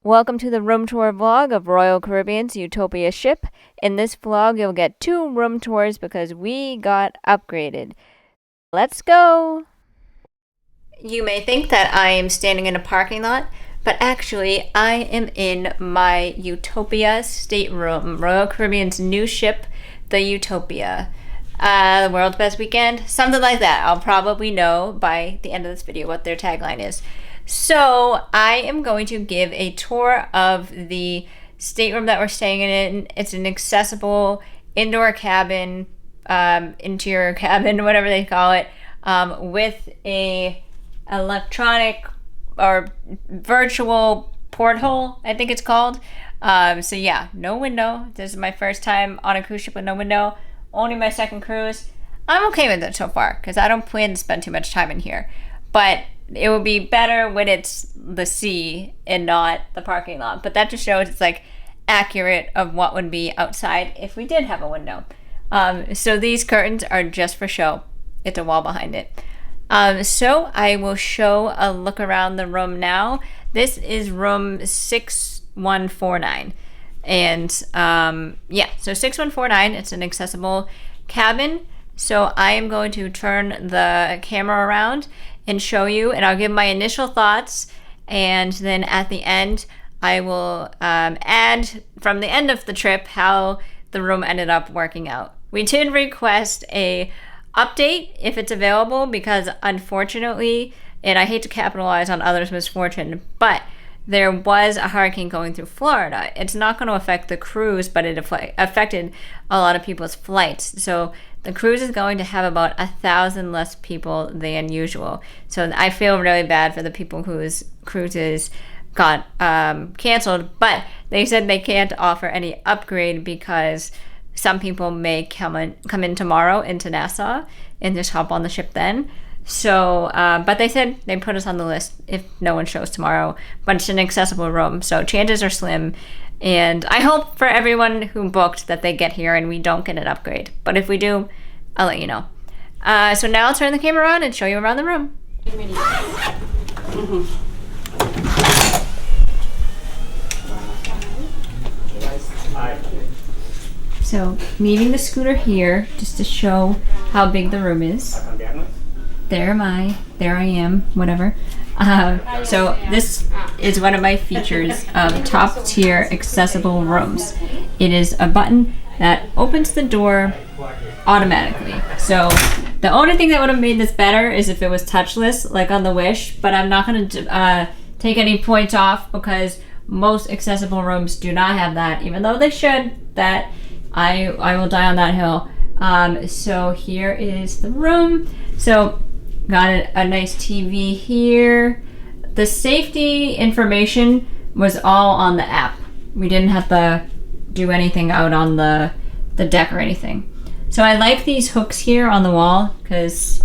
Welcome to the room tour vlog of Royal Caribbean's Utopia ship. In this vlog, you'll get 2 room tours because we got upgraded. Let's go! You may think that I am standing in a parking lot, but actually I am in my Utopia stateroom, Royal Caribbean's new ship, the Utopia. The world's best weekend, something like that. I'll probably know by the end of this video what their tagline is. So I am going to give a tour of the stateroom that we're staying in. It's an accessible indoor cabin, interior cabin, whatever they call it, with a electronic or virtual porthole, I think it's called. So yeah, no window. This is my first time on a cruise ship with no window. Only my second cruise. I'm okay with it so far because I don't plan to spend too much time in here. But it would be better when it's the sea and not the parking lot. But that just shows it's like accurate of what would be outside if we did have a window. So these curtains are just for show. It's a wall behind it. So I will show a look around the room now. This is room 6149. And yeah, so 6149, it's an accessible cabin. So I am going to turn the camera around and show you, and I'll give my initial thoughts, and then at the end I will add from the end of the trip how the room ended up working out. We did request a update if it's available because unfortunately, and I hate to capitalize on others' misfortune, but there was a hurricane going through Florida. It's not going to affect the cruise, but it affected a lot of people's flights. So the cruise is going to have about 1,000 less people than usual. So I feel really bad for the people whose cruises got canceled, but they said they can't offer any upgrade because some people may come in tomorrow into Nassau and just hop on the ship then. So, but they said they put us on the list if no one shows tomorrow, but it's an accessible room, so chances are slim. And I hope for everyone who booked that they get here and we don't get an upgrade. But if we do, I'll let you know. So now I'll turn the camera on and show you around the room. So, leaving the scooter here just to show how big the room is. There I am, whatever. So this is one of my features of top tier accessible rooms. It is a button that opens the door automatically. So the only thing that would have made this better is if it was touchless, like on the Wish, but I'm not going to take any points off because most accessible rooms do not have that, even though they should. That I will die on that hill. So here is the room. So got a nice TV here. The safety information was all on the app. We didn't have to do anything out on the deck or anything. So I like these hooks here on the wall because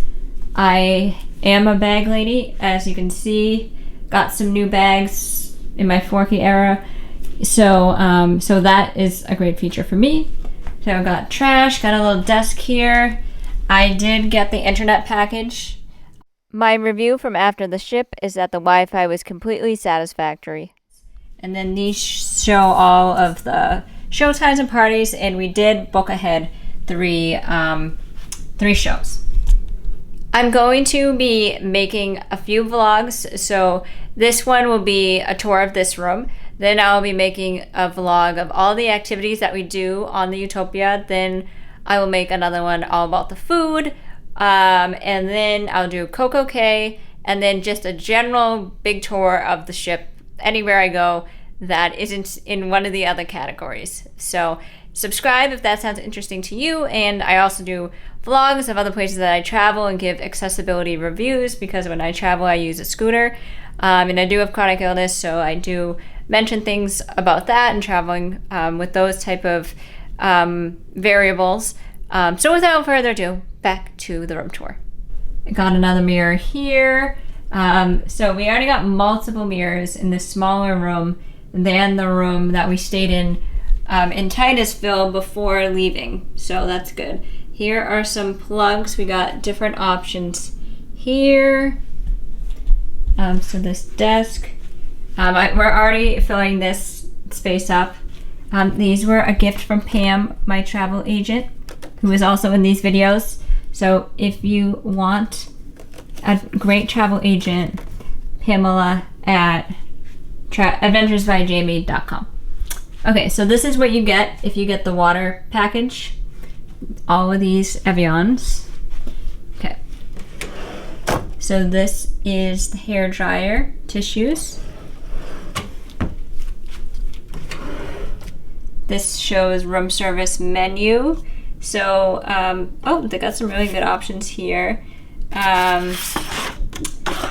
I am a bag lady. As you can see, got some new bags in my Forky era. So, so that is a great feature for me. So I got trash, got a little desk here. I did get the internet package. My review from after the ship is that the Wi-Fi was completely satisfactory. And then these show all of the show times and parties, and we did book ahead 3 shows. I'm going to be making a few vlogs, so this one will be a tour of this room. Then I'll be making a vlog of all the activities that we do on the Utopia. Then I will make another one all about the food. And then I'll do Coco Cay, and then just a general big tour of the ship anywhere I go that isn't in one of the other categories. So subscribe if that sounds interesting to you. And I also do vlogs of other places that I travel and give accessibility reviews because when I travel I use a scooter. And I do have chronic illness, so I do mention things about that and traveling with those type of variables. So without further ado, back to the room tour. I got another mirror here. So we already got multiple mirrors in this smaller room than the room that we stayed in Titusville before leaving. So that's good. Here are some plugs. We got different options here. So this desk We're already filling this space up. These were a gift from Pam, my travel agent, who is also in these videos. So if you want a great travel agent, Pamela at adventuresbyjamie.com. Okay, so this is what you get if you get the water package. All of these Evians. Okay. So this is the hair dryer tissues. This shows room service menu. So, oh, they got some really good options here.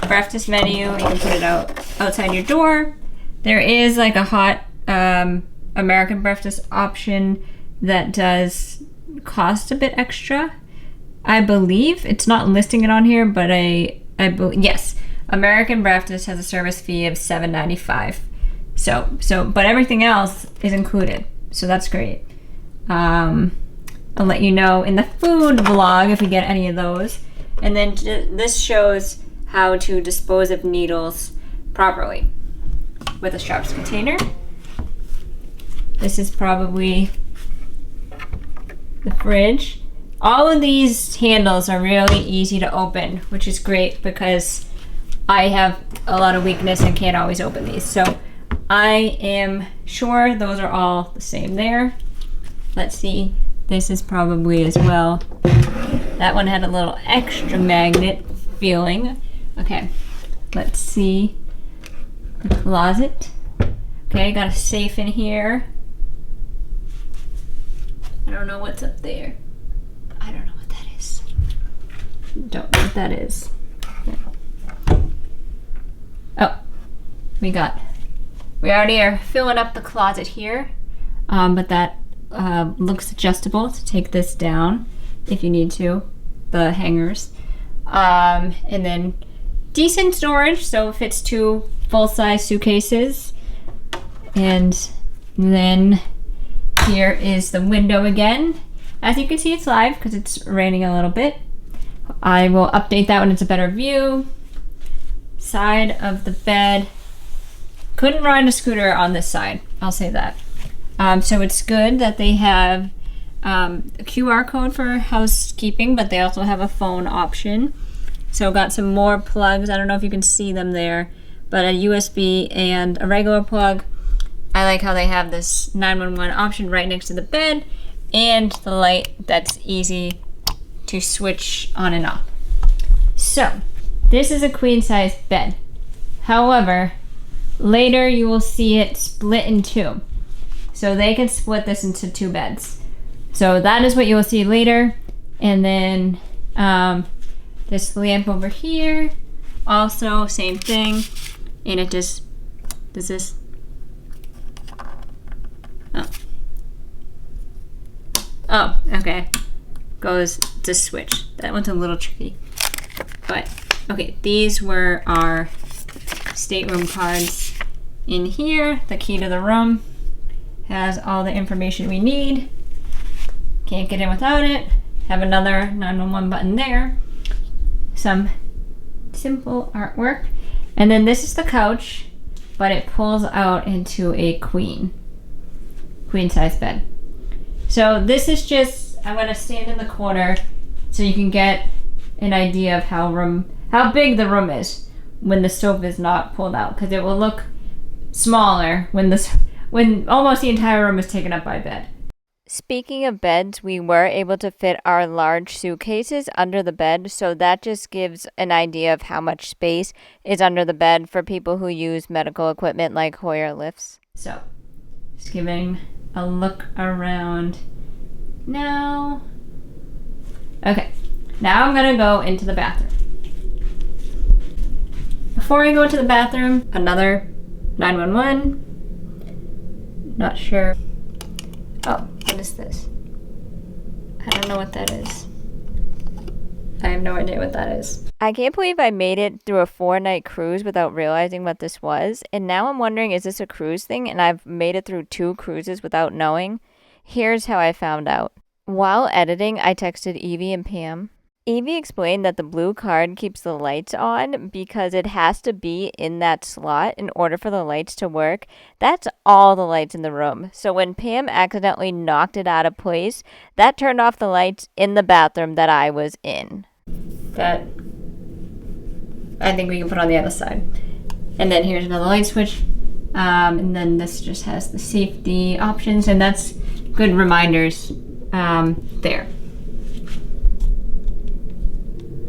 Breakfast menu, you can put it outside your door. There is like a hot American breakfast option that does cost a bit extra. I believe it's not listing it on here, but yes, American breakfast has a service fee of $7.95. So, but everything else is included, so that's great. I'll let you know in the food vlog if we get any of those. And then this shows how to dispose of needles properly with a sharps container. This is probably the fridge. All of these handles are really easy to open, which is great because I have a lot of weakness and can't always open these. So I am sure those are all the same there. Let's see. This is probably as well. That one had a little extra magnet feeling. Okay, let's see. The closet. Okay, got a safe in here. I don't know what's up there. I don't know what that is. Don't know what that is. Oh, we already are filling up the closet here, but that looks adjustable to take this down if you need to, the hangers. And then decent storage, so it fits 2 full-size suitcases. And then here is the window again. As you can see, it's live because it's raining a little bit. I will update that when it's a better view. Side of the bed. Couldn't ride a scooter on this side, I'll say that. So it's good that they have a QR code for housekeeping, but they also have a phone option. So got some more plugs. I don't know if you can see them there, but a USB and a regular plug. I like how they have this 911 option right next to the bed and the light that's easy to switch on and off. So this is a queen size bed. However, later you will see it split in 2. So they can split this into 2 beds. So that is what you will see later. And then this lamp over here, also same thing. And it just, does this? Oh, okay. Goes to switch. That one's a little tricky. But, okay, these were our stateroom cards in here. The key to the room has all the information we need. Can't get in without it. Have another 911 button there. Some simple artwork. And then this is the couch, but it pulls out into a queen size bed. So this is just, I'm gonna stand in the corner so you can get an idea of how big the room is when the stove is not pulled out, because it will look smaller when almost the entire room is taken up by a bed. Speaking of beds, we were able to fit our large suitcases under the bed, so that just gives an idea of how much space is under the bed for people who use medical equipment like Hoyer lifts. So, just giving a look around now. Okay, now I'm gonna go into the bathroom. Before I go into the bathroom, another 911. Not sure. Oh, what is this? I don't know what that is. I have no idea what that is. I can't believe I made it through a 4-night cruise without realizing what this was. And now I'm wondering, is this a cruise thing? And I've made it through 2 cruises without knowing. Here's how I found out. While editing, I texted Evie and Pam. Evie explained that the blue card keeps the lights on because it has to be in that slot in order for the lights to work. That's all the lights in the room. So when Pam accidentally knocked it out of place, that turned off the lights in the bathroom that I was in. That I think we can put on the other side. And then here's another light switch. And then this just has the safety options, and that's good reminders there.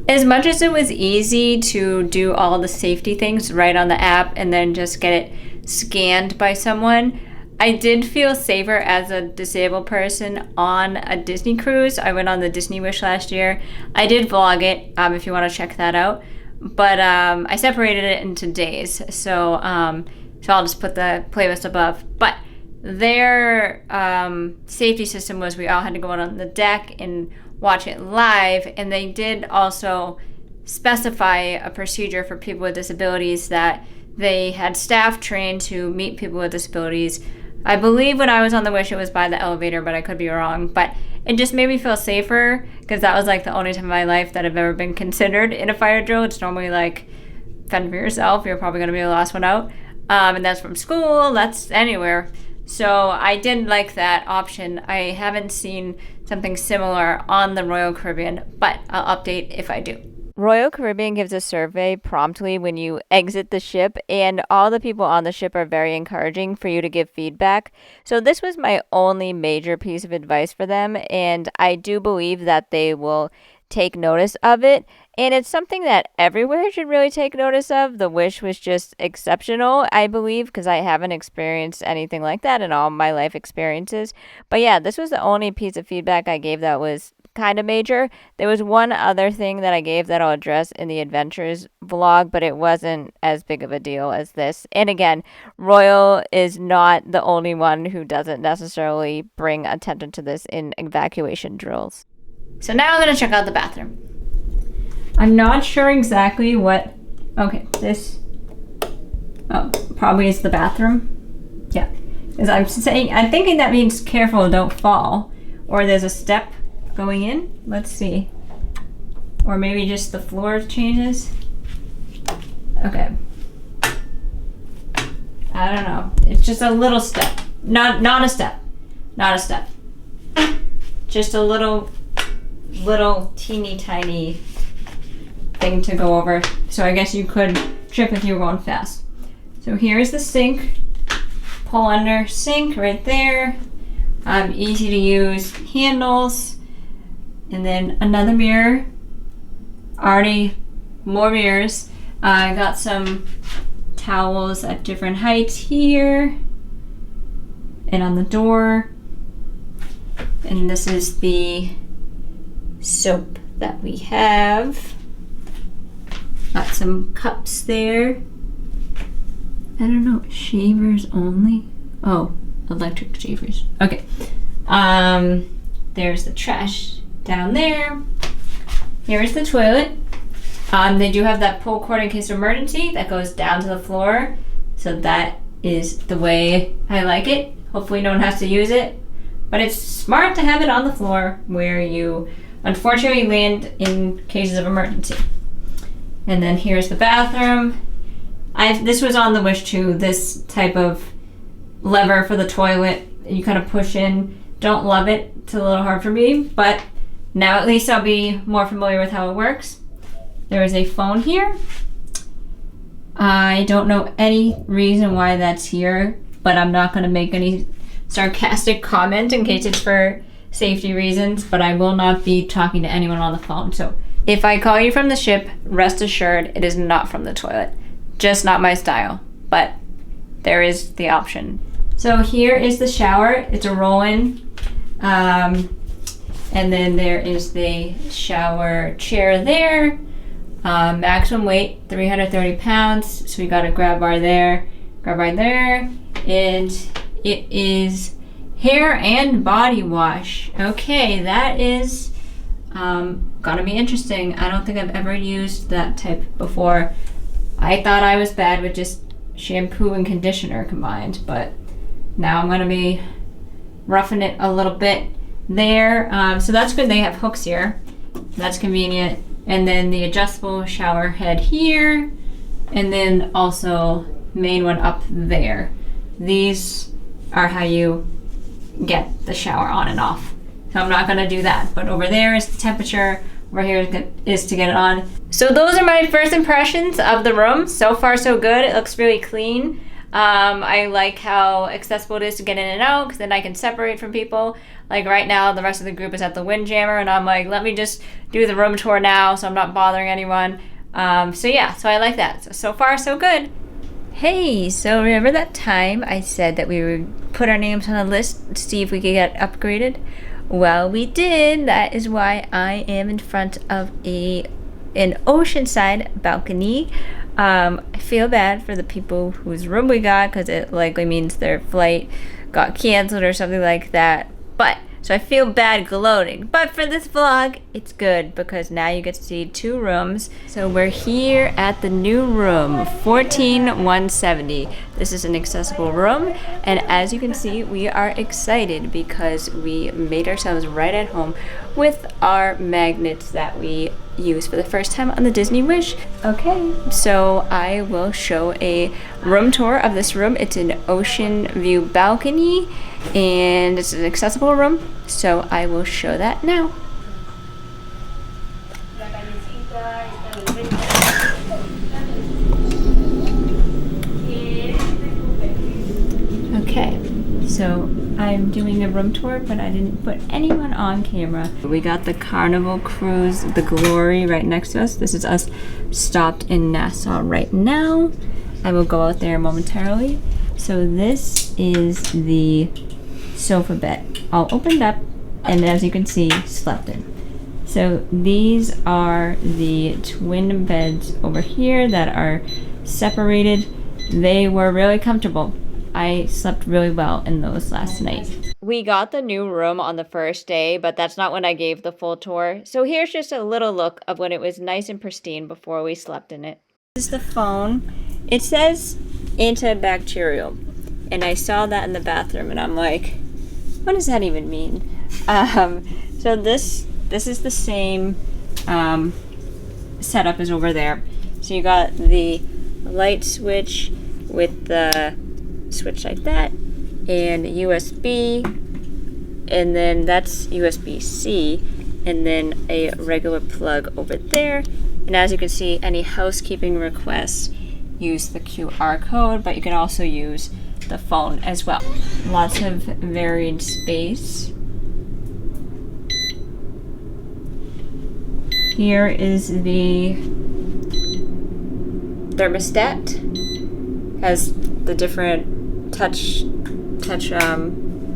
As much as it was easy to do all the safety things right on the app and then just get it scanned by someone, I did feel safer as a disabled person on a Disney cruise. I went on the Disney Wish last year. I did vlog it if you want to check that out. But I separated it into days. So I'll just put the playlist above. But their safety system was we all had to go out on the deck and watch it live, and they did also specify a procedure for people with disabilities that they had staff trained to meet people with disabilities. I believe when I was on the Wish it was by the elevator, but I could be wrong. But it just made me feel safer because that was like the only time in my life that I've ever been considered in a fire drill. It's normally like fend for yourself, you're probably going to be the last one out, and that's from school, that's anywhere. So I did like that option. I haven't seen something similar on the Royal Caribbean, but I'll update if I do. Royal Caribbean gives a survey promptly when you exit the ship, and all the people on the ship are very encouraging for you to give feedback. So this was my only major piece of advice for them, and I do believe that they will take notice of it. And it's something that everywhere should really take notice of. The Wish was just exceptional, I believe, because I haven't experienced anything like that in all my life experiences. But yeah, this was the only piece of feedback I gave that was kind of major. There was one other thing that I gave that I'll address in the Adventures vlog, but it wasn't as big of a deal as this. And again, Royal is not the only one who doesn't necessarily bring attention to this in evacuation drills. So now I'm going to check out the bathroom. I'm not sure exactly what... Okay, this... Oh, probably is the bathroom. Yeah. As I'm thinking that means careful, don't fall. Or there's a step going in. Let's see. Or maybe just the floor changes. Okay. I don't know. It's just a little step. Not a step. Not a step. Just a little teeny tiny thing to go over. So I guess you could trip if you were going fast. So here's the sink. Pull under sink right there. Easy to use handles. And then another mirror. Already more mirrors. I got some towels at different heights here. And on the door. And this is the soap that we have. Got some cups there. I don't know, shavers only? Oh, electric shavers. Okay. There's the trash down there. Here's the toilet. They do have that pull cord in case of emergency that goes down to the floor. So that is the way I like it. Hopefully no one has to use it. But it's smart to have it on the floor where you unfortunately land in cases of emergency. And then here's the bathroom. This was on the Wish too, this type of lever for the toilet. You kind of push in. Don't love it. It's a little hard for me, but now at least I'll be more familiar with how it works. There is a phone here. I don't know any reason why that's here, but I'm not going to make any sarcastic comment in case it's for safety reasons, but I will not be talking to anyone on the phone. So if I call you from the ship, rest assured it is not from the toilet. Just not my style, but there is the option. So here is the shower. It's a roll-in. And then there is the shower chair there. Maximum weight, 330 pounds. So we got a grab bar there, and it is hair and body wash. Okay, that is gonna be interesting. I don't think I've ever used that type before. I thought I was bad with just shampoo and conditioner combined, but now I'm gonna be roughing it a little bit there. So that's good. They have hooks here. That's convenient. And then the adjustable shower head here, and then also main one up there. These are how you get the shower on and off. So I'm not gonna do that, but over there is the temperature, over here is to get it on. So those are my first impressions of the room. So far so good. It looks really clean. I like how accessible it is to get in and out, because then I can separate from people. Like right now, the rest of the group is at the Windjammer, and I'm like, let me just do the room tour now, so I'm not bothering anyone. So yeah, so I like that. So far, so good. Hey, so remember that time I said that we would put our names on a list to see if we could get upgraded? Well, we did. That is why I am in front of an oceanside balcony. I feel bad for the people whose room we got, because it likely means their flight got canceled or something like that. But so I feel bad gloating, but for this vlog it's good because now you get to see 2 rooms. So we're here at the new room, 14170. This is an accessible room, and as you can see, we are excited because we made ourselves right at home with our magnets that we use for the first time on the Disney Wish. Okay, so I will show a room tour of this room. It's an ocean view balcony and it's an accessible room, so I will show that now. Okay, so I'm doing a room tour, but I didn't put anyone on camera. We got the Carnival cruise, the Glory, right next to us. This is us stopped in Nassau right now. I will go out there momentarily. So this is the sofa bed, all opened up, and as you can see, slept in. So these are the twin beds over here that are separated. They were really comfortable. I slept really well in those last night. We got the new room on the first day, but that's not when I gave the full tour. So here's just a little look of when it was nice and pristine before we slept in it. This is the phone. It says antibacterial, and I saw that in the bathroom, and I'm like, what does that even mean? So this is the same setup as over there. So you got the light switch with the switch like that, and USB, and then that's USB-C, and then a regular plug over there. And as you can see, any housekeeping requests use the QR code, but you can also use the phone as well. Lots of varied space. Here is the thermostat. Has the different touch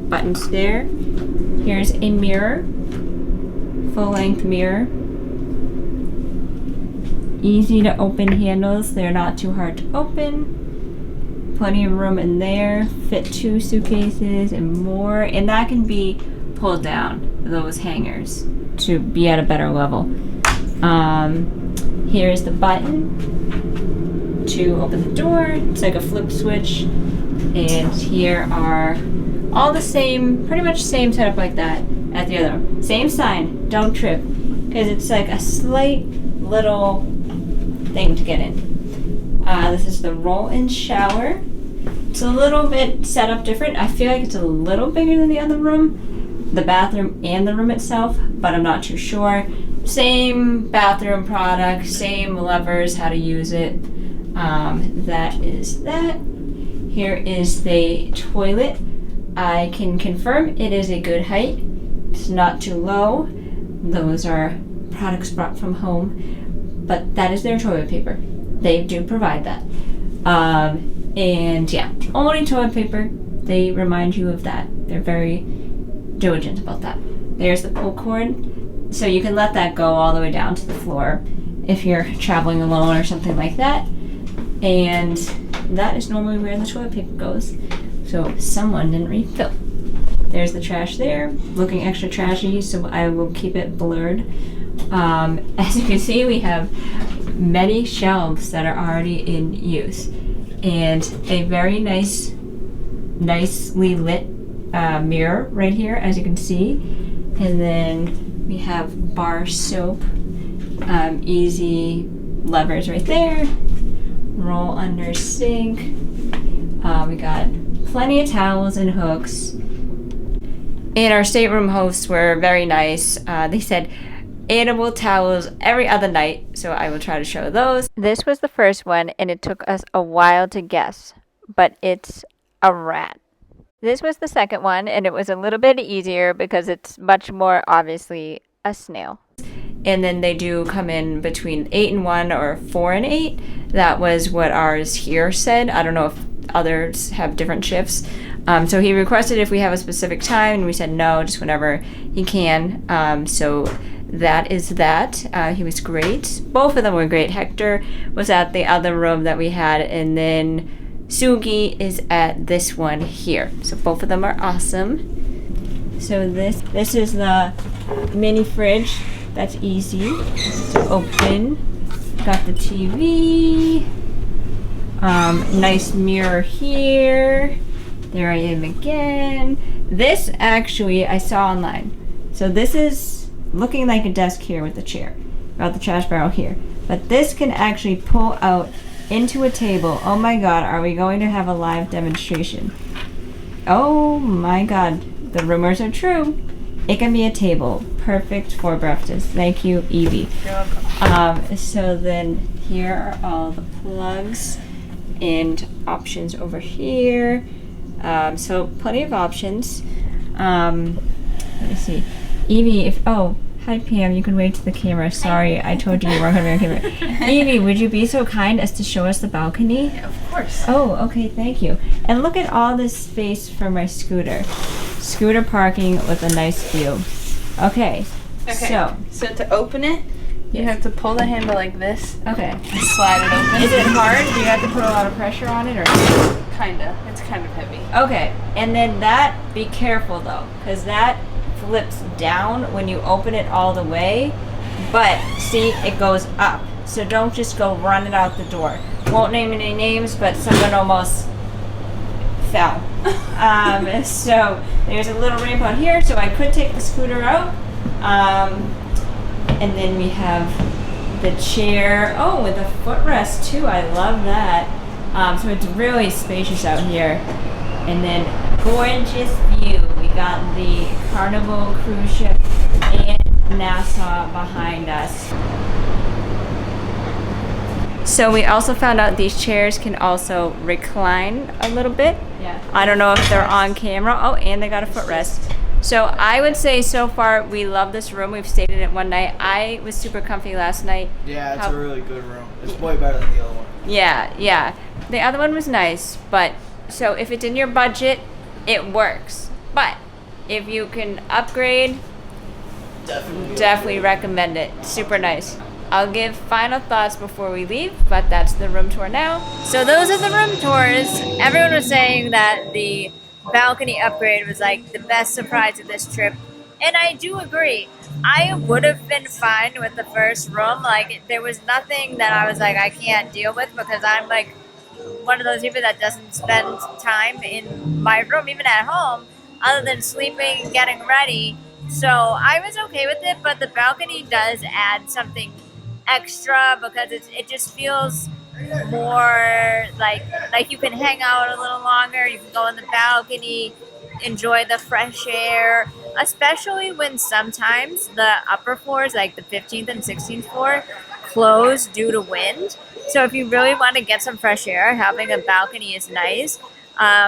buttons there. Here's a mirror, full-length mirror. Easy to open handles, they're not too hard to open. Plenty of room in there, fit 2 suitcases and more, and that can be pulled down, those hangers, to be at a better level. Here's the button to open the door. It's like a flip switch, and here are all the same, pretty much same setup like that at the other one. Same sign, don't trip, because it's like a slight little thing to get in. This is the roll-in shower. It's a little bit set up different. I feel like it's a little bigger than the other room, the bathroom and the room itself, but I'm not too sure. Same bathroom product, same levers, how to use it. That is that. Here is the toilet. I can confirm it is a good height. It's not too low. Those are products brought from home, but that is their toilet paper. They do provide that. And yeah, only toilet paper. They remind you of that. They're very diligent about that. There's the pull cord. So you can let that go all the way down to the floor if you're traveling alone or something like that. And that is normally where the toilet paper goes. So someone didn't refill. There's the trash there, looking extra trashy, so I will keep it blurred. As you can see, we have many shelves that are already in use, and a very nicely lit mirror right here, as you can see, and then We have bar soap, easy levers right there, roll under sink. We got plenty of towels and hooks. And our stateroom hosts were very nice. They said edible towels every other night, so I will try to show those. This was the first one, and it took us a while to guess, but it's a rat. This was the second one, and it was a little bit easier because it's much more obviously a snail. And then they do come in between 8 and 1 or 4 and 8. That was what ours here said. I don't know if others have different shifts. So he requested if we have a specific time, and we said no, just whenever he can. So that is that. He was great. Both of them were great. Hector was at the other room that we had, and then Sugi is at this one here. So both of them are awesome. So this is the mini fridge. That's easy to open. Got the TV. Nice mirror here. There I am again. This actually I saw online. So this is looking like a desk here with the chair. Got the trash barrel here. But this can actually pull out into a table. Oh my god, are we going to have a live demonstration? Oh my god, the rumors are true. It can be a table. Perfect for breakfast. Thank you, Evie. So then here are all the plugs and options over here. So plenty of options. Let me see. Evie, hi Pam, you can wave to the camera. Sorry, I told you weren't going to be on camera. Evie, would you be so kind as to show us the balcony? Yeah, of course. Oh, okay, thank you. And look at all this space for my scooter. Scooter parking with a nice view. Okay. So to open it, you have to pull the handle like this. Okay. And slide it open. Is it hard? Do you have to put a lot of pressure on it, or? Kinda. It's kind of heavy. Okay. And then that, be careful though, because that flips down when you open it all the way. But see, it goes up. So don't just go run it out the door. Won't name any names, but someone almost fell. So there's a little ramp out here, so I could take the scooter out. And then we have the chair. Oh, with a footrest too. I love that. So it's really spacious out here. And then gorgeous view. We got the Carnival cruise ship and Nassau behind us. So we also found out these chairs can also recline a little bit. Yeah. I don't know if they're on camera. Oh, and they got a footrest. So I would say so far we love this room. We've stayed in it one night. I was super comfy last night. Yeah, it's a really good room. It's way better than the other one. Yeah. The other one was nice, but so if it's in your budget, it works. But if you can upgrade, definitely recommend it. Super nice. I'll give final thoughts before we leave, but that's the room tour now. So those are the room tours. Everyone was saying that the balcony upgrade was like the best surprise of this trip, and I do agree. I would have been fine with the first room. Like, there was nothing that I was like, I can't deal with, because I'm like one of those people that doesn't spend time in my room, even at home, other than sleeping and getting ready. So I was okay with it, but the balcony does add something extra because it just feels more like you can hang out a little longer. You can go on the balcony, enjoy the fresh air, especially when sometimes the upper floors, like the 15th and 16th floor, close due to wind. So if you really want to get some fresh air, having a balcony is nice,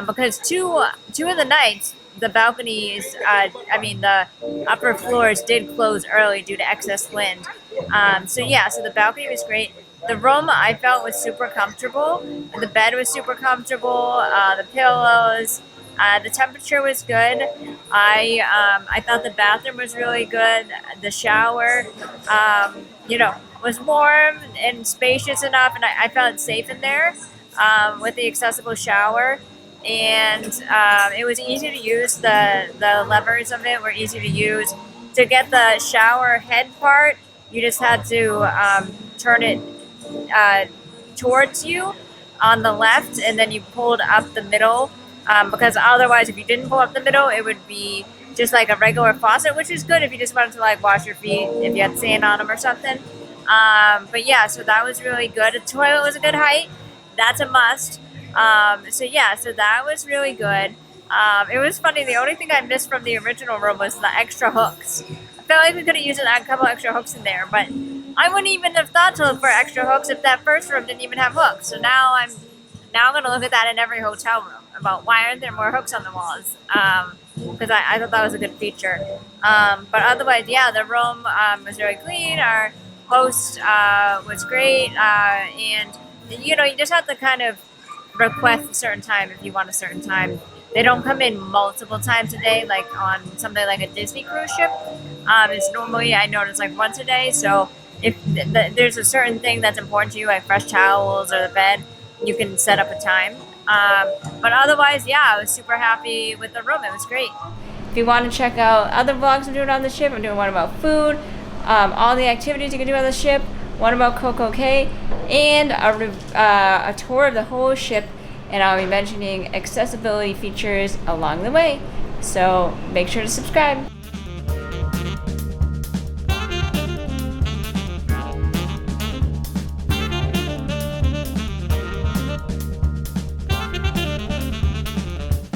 because two of the nights the balconies, the upper floors did close early due to excess wind. So the balcony was great. The room I felt was super comfortable. The bed was super comfortable. The pillows, the temperature was good. I thought the bathroom was really good. The shower, was warm and spacious enough, and I felt safe in there with the accessible shower. And it was easy to use. The levers of it were easy to use. To get the shower head part, you just had to turn it towards you on the left, and then you pulled up the middle, because otherwise if you didn't pull up the middle, it would be just like a regular faucet, which is good if you just wanted to like wash your feet if you had sand on them or something. But yeah, so that was really good. The toilet was a good height. That's a must. So that was really good. It was funny. The only thing I missed from the original room was the extra hooks. I felt like we could have used a couple extra hooks in there, but I wouldn't even have thought to look for extra hooks if that first room didn't even have hooks. So now I'm going to look at that in every hotel room about why aren't there more hooks on the walls? Because I thought that was a good feature. But otherwise, yeah, the room was very clean. Our host was great, and you just have to kind of request a certain time if you want a certain time. They don't come in multiple times a day, like on something like a Disney cruise ship. It's normally, I notice, like once a day. So if there's a certain thing that's important to you, like fresh towels or the bed, you can set up a time. But otherwise, yeah, I was super happy with the room. It was great. If you want to check out other vlogs I'm doing on the ship, I'm doing one about food, all the activities you can do on the ship, one about Coco Cay, and a tour of the whole ship, and I'll be mentioning accessibility features along the way. So make sure to subscribe.